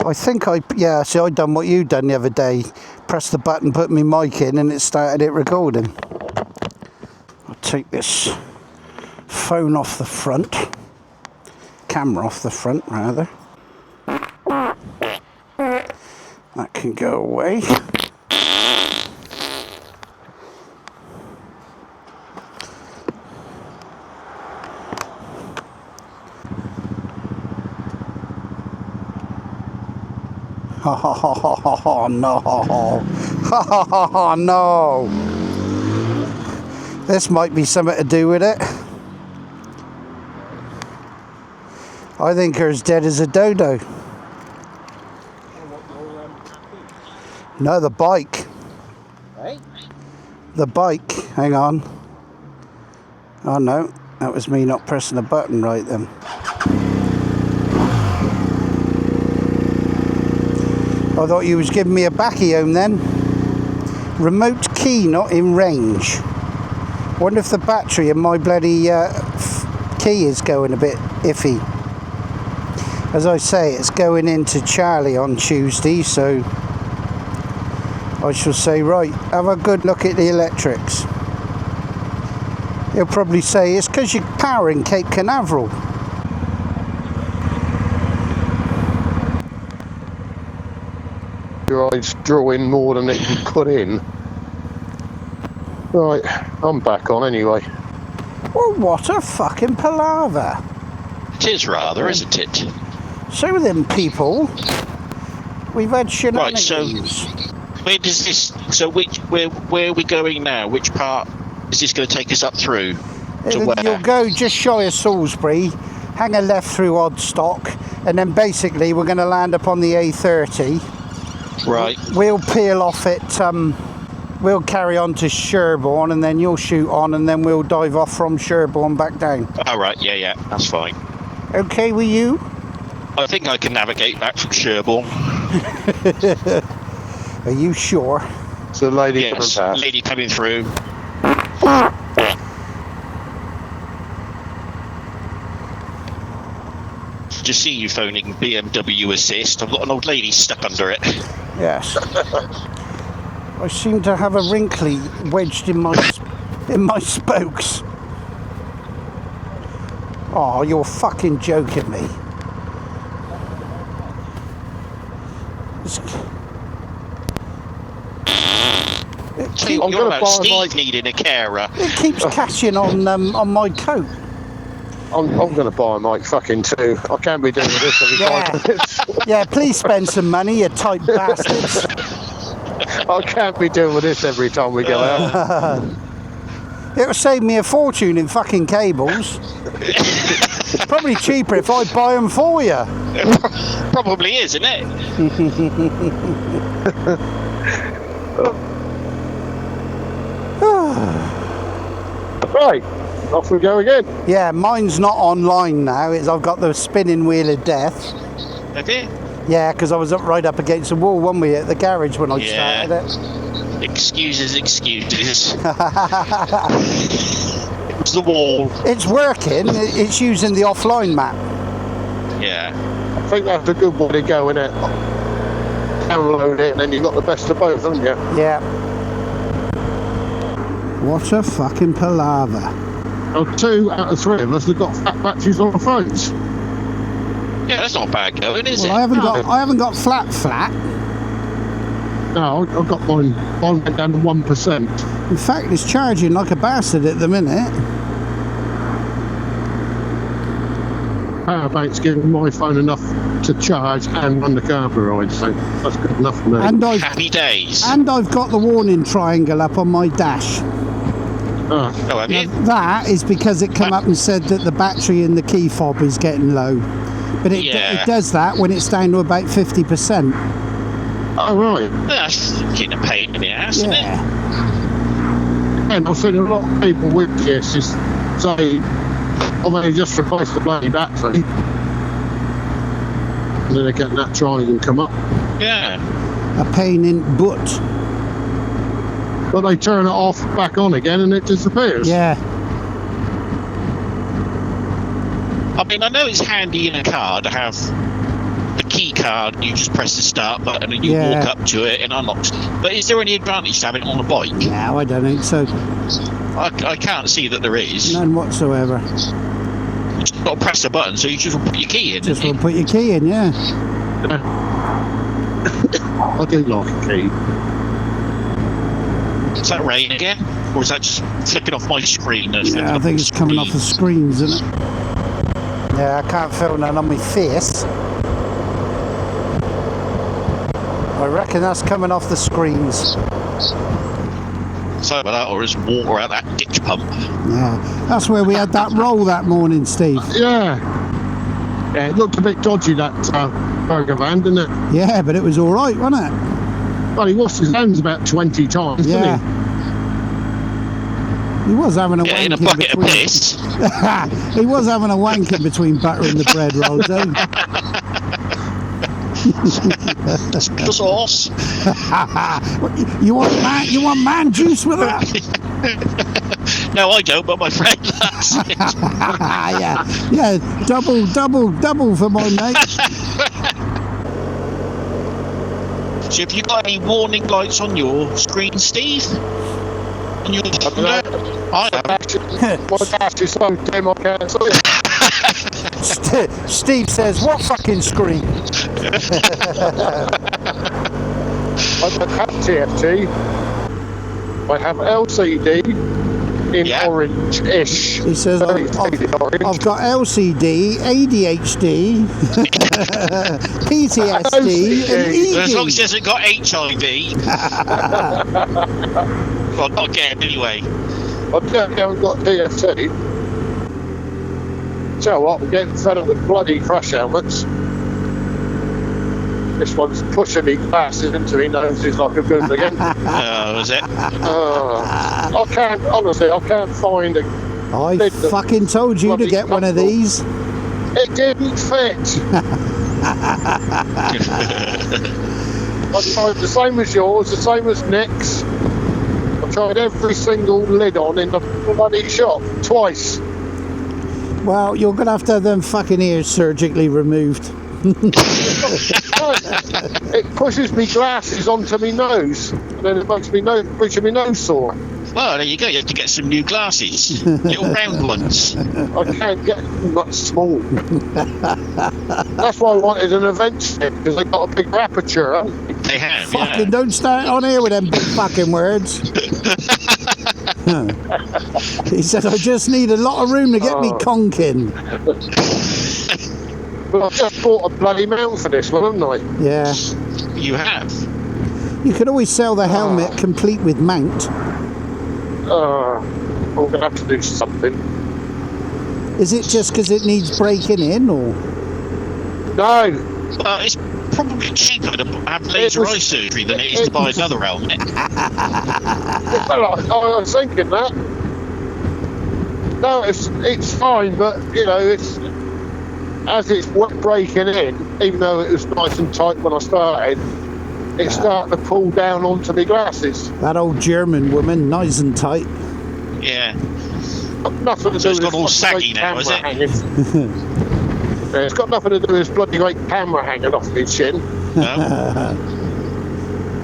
I think yeah, see, I done what you done the other day. Pressed the button, put my mic in, and it started it recording. I'll take this phone off the front. Camera off the front, rather. That can go away. Oh no! Oh no! This might be something to do with it. I think her as dead as a dodo. No, the bike. Right? The bike. Hang on. Oh no, that was me not pressing the button right then. I thought you was giving me a backy home then. Remote key not in range. Wonder if the battery in my bloody key is going a bit iffy. As I say, it's going into Charlie on Tuesday, so I shall say, right, have a good look at the electrics. He'll probably say it's because you're powering Cape Canaveral. Your eyes drawing more than it can put in. Right, I'm back on anyway. Well, what a fucking palaver. It is rather, isn't it? So then, people, we've had shenanigans. Right, so where does this? So where are we going now? Which part is this going to take us up through? To where? You'll go just shy of Salisbury, hang a left through Oddstock, and then basically we're going to land up on the A30. Right. We'll peel off it. We'll carry on to Sherborne, and then you'll shoot on, and then we'll dive off from Sherborne back down. All right. Yeah. That's fine. Okay with you? I think I can navigate back from Sherborne. Are you sure? It's a lady Yes, coming past. lady coming through. Just see you phoning BMW assist. I've got an old lady stuck under it. Yes. I seem to have a wrinkly wedged in my spokes. Oh, you're fucking joking me. I'm going about Steve needing a carer. It keeps catching on my coat. I'm going to buy a mic fucking too. I can't be doing this every 5 minutes. Yeah, please spend some money, you tight bastards. I can't be doing with this every time we go out. It'll save me a fortune in fucking cables. Probably cheaper if I buy them for you. Probably is, isn't it? Right, off we go again. Yeah, mine's not online now. I've got the spinning wheel of death. Okay. Yeah, because I was right up against the wall, wasn't we, at the garage when I started it. Excuses. It was the wall. It's working. It's using the offline map. Yeah. I think that's a good way to go, innit? Download it and then you've got the best of both, haven't you? Yeah. What a fucking palaver. Well, 2 out of 3 of us have got fat batteries on our phones. Yeah, that's not bad going, is it? I haven't got flat. No, I've got mine. Mine went down to 1%. In fact, it's charging like a bastard at the minute. Powerbank's giving my phone enough to charge and run the carburetor, so that's good enough for me. And Happy days. And I've got the warning triangle up on my dash. Oh, have you? Now, that is because it came up and said that the battery in the key fob is getting low. But it does that when it's down to about 50%. oh right. That's getting a pain in the ass, isn't it? And I've seen a lot of people with this just say, oh, they just replaced the bloody battery. And then they get that triangle come up. Yeah. A pain in butt. But they turn it off, back on again, and it disappears. Yeah. I mean, I know it's handy in a car to have the key card, you just press the start button and you Yeah. walk up to it and unlocks. But is there any advantage to having it on a bike? No, I don't think so. I can't see that there is. None whatsoever. You just got to press the button, so you just put your key in. Just don't want to put your key in, yeah. I do like a key. you? Is that rain again? Or is that just flicking off my screen? Yeah, I think it's coming off the screens, isn't it? Yeah, I can't feel none on my face. I reckon that's coming off the screens. So about that, or is water out that ditch pump? Yeah, that's where we had that roll that morning, Steve. Yeah. Yeah, it looked a bit dodgy, that burger van, didn't it? Yeah, but it was all right, wasn't it? Well, he washed his hands about 20 times, Yeah. didn't He was having a Yeah, wank in a bucket of piss. He was having a wank in between butter and the bread rolls, though. Special sauce. You want man juice with that? No, I don't, but my friend does. yeah, double for my mate. So have you got any warning lights on your screen, Steve? On your I have. My dash is so dim I can't see it. Steve says, what fucking screen? I don't have TFT. I have LCD in Yeah. orange-ish. He says, Very I've faded orange. got LCD, ADHD, PTSD, and As long as he ED. hasn't got HIV. Well, not again, anyway. I definitely haven't got TFT. Tell you what, we're getting fed up with bloody crash helmets. This one's pushing me glasses into me noses like a good again. Was it? I can't, honestly, I can't find a... I fucking told you to get one of these. It didn't fit. I tried the same as yours, the same as Nick's. I tried every single lid on in the bloody shop, twice. Well, you're going to have them fucking ears surgically removed. It pushes me glasses onto me nose, and then it makes me bridge of my nose sore. Well, there you go. You have to get some new glasses. Little round ones. I can't get them that small. That's why I wanted an event stick, because they got a big aperture, haven't they? They have, Fucking yeah. don't start on here with them big fucking words. He said, I just need a lot of room to get me conking. But I've just bought a bloody mount for this one, haven't I? Yeah. You have. You could always sell the helmet complete with mount. I'm going to have to do something. Is it just because it needs breaking in, or? No, Well, it's probably cheaper to have laser eye surgery than it is to buy another helmet. well, I was thinking that. No, it's fine, but, you know, it's... As it's breaking in, even though it was nice and tight when I started, it's starting to pull down onto my glasses. That old German woman, nice and tight. Yeah. Nothing to So do it's with got all this saggy bloody now, is camera it? hanging. Yeah, it's got nothing to do with this bloody great camera hanging off my chin. No?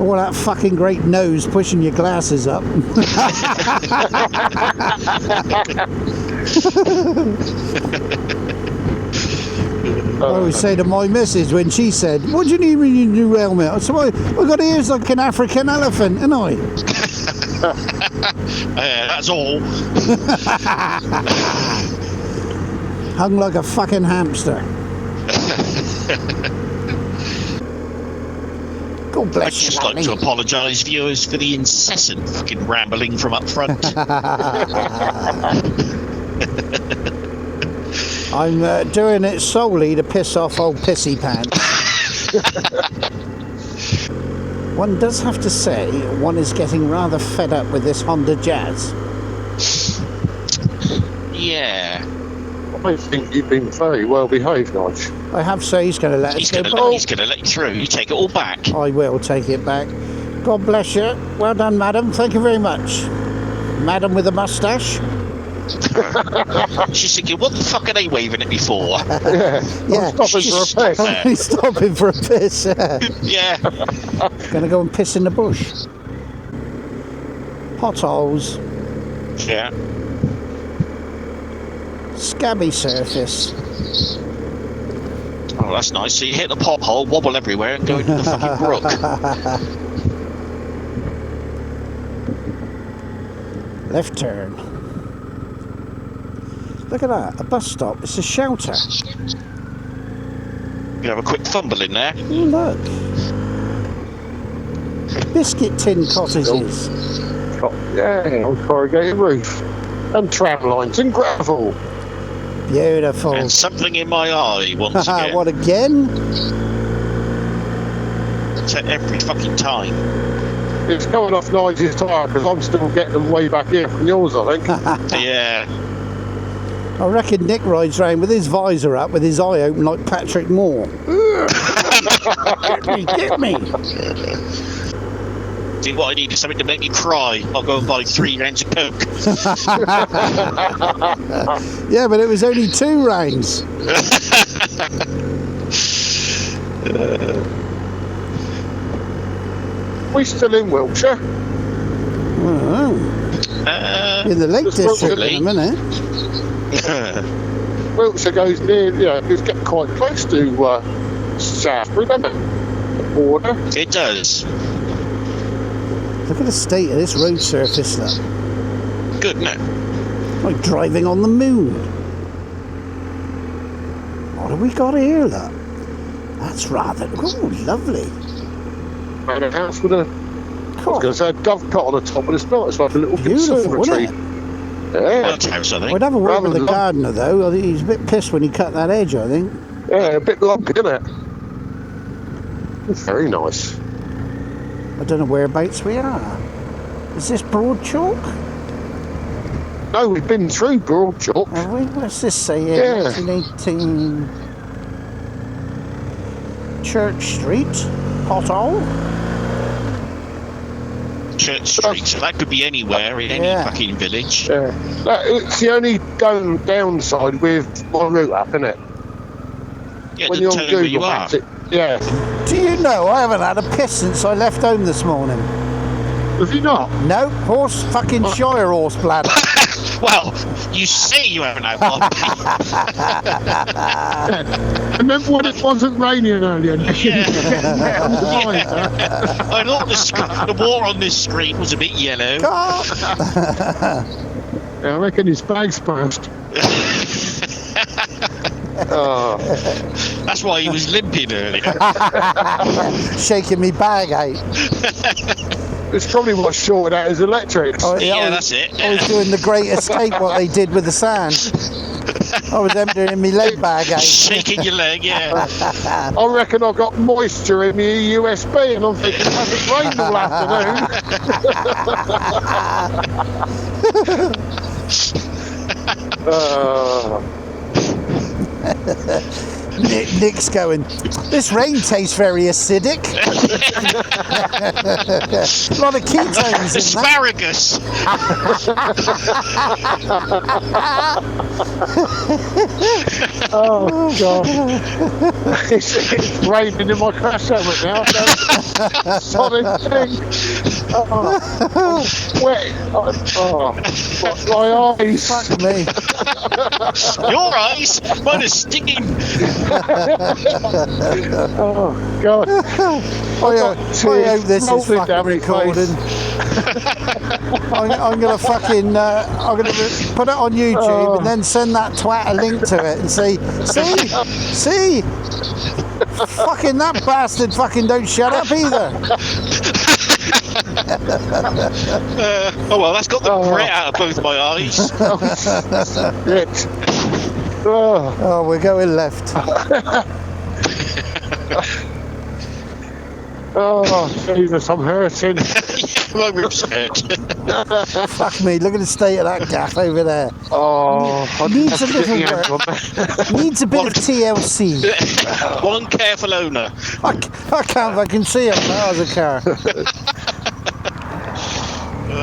All that fucking great nose pushing your glasses up. I always say to my missus when she said, what do you need when you new helmet? I said, well, I've got ears like an African elephant, ain't I? That's all. Hung like a fucking hamster. God I'd bless you, just like to apologise, viewers, for the incessant fucking rambling from up front. I'm doing it solely to piss off old pissy pants. One does have to say, one is getting rather fed up with this Honda Jazz. Yeah. I think you've been very well behaved, Nige. I have said he's going to let us He's go. going to let you through. You take it all back. I will take it back. God bless you. Well done, madam. Thank you very much. Madam with a moustache. She's thinking, what the fuck are they waving at me for? Yeah, I'm stopping for a piss. He's stopping for a piss. Yeah. Gonna go and piss in the bush. Potholes. Yeah. Scabby surface. Oh, that's nice. So you hit the pothole, wobble everywhere, and go into the fucking brook. Left turn. Look at that, a bus stop. It's a shelter. You have a quick fumble in there. Oh, look. Biscuit tin cottages. Yeah, on corrugated roof. And tram lines and gravel. Beautiful. And something in my eye once again. What again? It's every fucking time. It's coming off Nigel's tyre because I'm still getting them way back here from yours, I think. Yeah. I reckon Nick rides round with his visor up, with his eye open like Patrick Moore. Get me. See, what I need is something to make me cry. I'll go and buy 3 rounds of Coke. Yeah, but it was only 2 rounds. We still in Wiltshire? Oh, in the Lake Just District probably. in a minute. Wiltshire goes near, it's getting quite close to Shaftesbury, doesn't it? The border. It does. Look at the state of this road surface, look. Good, isn't it? Like driving on the moon. What have we got here, look? That's rather... Oh, lovely. And a house with a... I was going to say a dovecot on the top, but it's not. It's like a little Beautiful, conservatory. isn't Yeah. White House, I think. We'd have a word Rather with the than- gardener, though. I think he's a bit pissed when he cut that edge, I think. Yeah, a bit lumpy, isn't it? It's very nice. I don't know whereabouts we are. Is this Broad Chalk? No, we've been through Broad Chalk. Have we? What's this say here? Yeah. 1918 Church Street, Pothole. Church Street, so that could be anywhere in any Yeah. fucking village. Yeah. It's the only downside with my route app, isn't it? Yeah, When it you're doesn't on tell you where you Google are. Maps, yeah. Do you know I haven't had a piss since I left home this morning? Have you not? No, horse fucking Shire horse bladder. Well, you say you haven't had one. Remember when it wasn't raining earlier? Yeah. I thought the water on this screen was a bit yellow. I reckon his bag's burst. Oh. That's why he was limping earlier. Shaking me bag out. It's probably what's shorted out his electrics. Yeah, that's it. I was doing the Great Escape, what they did with the sand. I was emptying my leg bag out. Shaking your leg, yeah. I reckon I've got moisture in my USB and I'm thinking it hasn't rained all afternoon. Nick's going, this rain tastes very acidic. A lot of ketones in that. Asparagus. Oh, God. It's raining in my crash helmet now. Solid thing. Oh, wet. Oh, my eyes. Fuck me. Your eyes? Mine are stinging. Oh, God. I hope this is fucking recording. I'm gonna fucking I'm gonna put it on YouTube and then send that twat a link to it and say, see, fucking that bastard fucking don't shut up either. Oh well, that's got the grit out of both my eyes. Shit. Oh. Oh, we're going left. Oh, Jesus, I'm hurting. My ribs hurt. Fuck me, look at the state of that gaff over there. Oh, Needs a little work. Needs a bit of TLC. One careful owner. I can't fucking see it now as a car.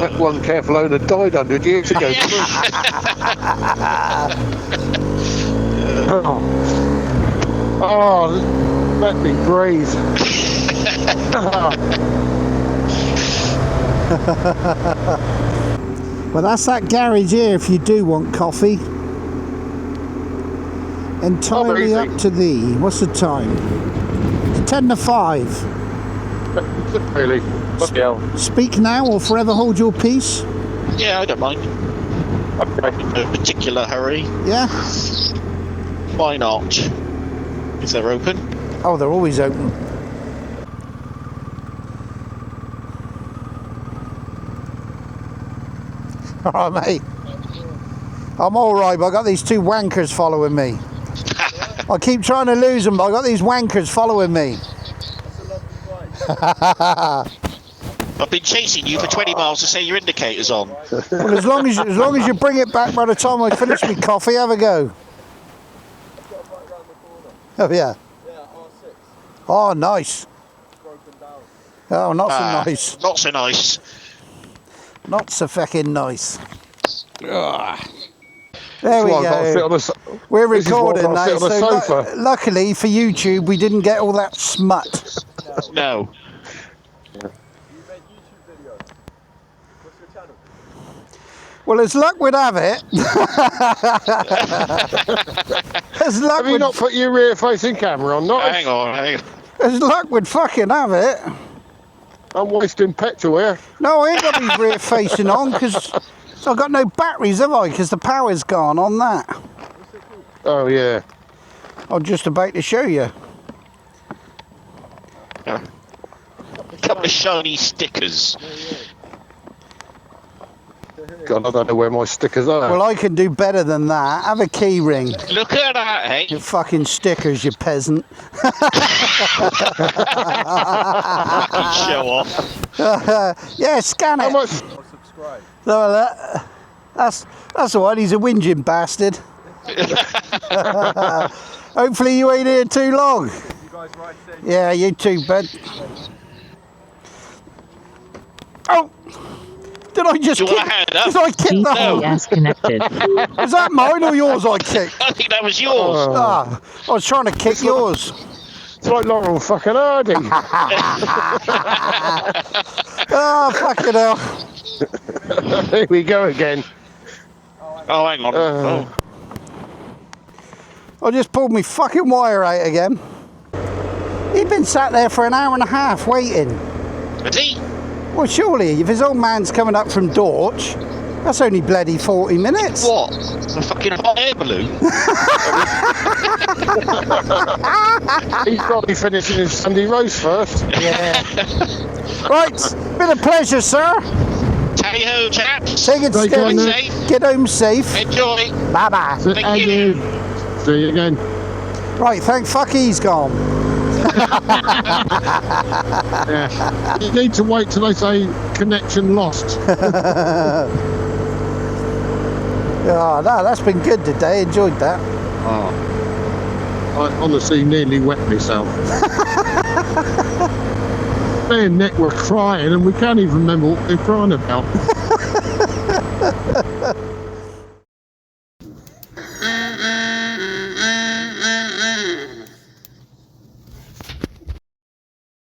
That one careful owner died 100 years ago. Oh, let me breathe. Well, that's that garage here if you do want coffee. Entirely up to thee. What's the time? It's 10 to 5. Really? Bloody hell. Speak now or forever hold your peace. Yeah, I don't mind. Okay. In no particular hurry. Yeah? Why not? If they're open. Oh, they're always open. Alright, mate. I'm alright, but I got these two wankers following me. I keep trying to lose them, but I got these wankers following me. I've been chasing you for 20 miles to say your indicator's on. Well, as long as you bring it back by the time I finish my coffee, have a go. Oh yeah. Oh, nice. Oh, not so nice. Not so nice. Not so fucking nice. There This we one's got to sit go. on the We're this is one recording got to now, sit on the so sofa. luckily for YouTube, we didn't get all that smut. No. Well, as luck would have it. As luck Have you would, not put your rear-facing camera on? Not Hang on. as luck would fucking have it. I'm wasting petrol here. No, I ain't got my rear facing on because I've got no batteries, have I? Because the power's gone on that. Oh yeah. I'm just about to show you. A couple of shiny stickers. God, I don't know where my stickers are. Well, I can do better than that. Have a key ring. Look at that, hey? You fucking stickers, you peasant. Show off. Yeah, scan How it. much? So, that's the one. He's a whinging bastard. Hopefully you ain't here too long. Yeah, you too, bud. Oh! Did I just Do you kick? want a hand up? Did I kick the hole? GPS connected. Was that mine or yours I kicked? I think that was yours. Ah, I was trying to kick yours. It's like Laurel fucking Hardy. Oh, fucking hell. Here we go again. Oh, hang on. Oh. I just pulled my fucking wire out again. He'd been sat there for an hour and a half waiting. Is he? Well, surely, if his old man's coming up from Dorch, that's only bloody 40 minutes. What? A fucking hot air balloon? He's got to be finishing his Sunday roast first. Yeah. Right, been a pleasure, sir. Tally-ho, chaps. Take it Take steady. care, Safe. Get home safe. Enjoy. Bye-bye. Thank you. See you again. Right, thank fuck he's gone. Yeah. You need to wait till they say connection lost. Oh, no, that's been good today. Enjoyed that. Oh. I honestly nearly wet myself. Me and Nick were crying and we can't even remember what we were crying about.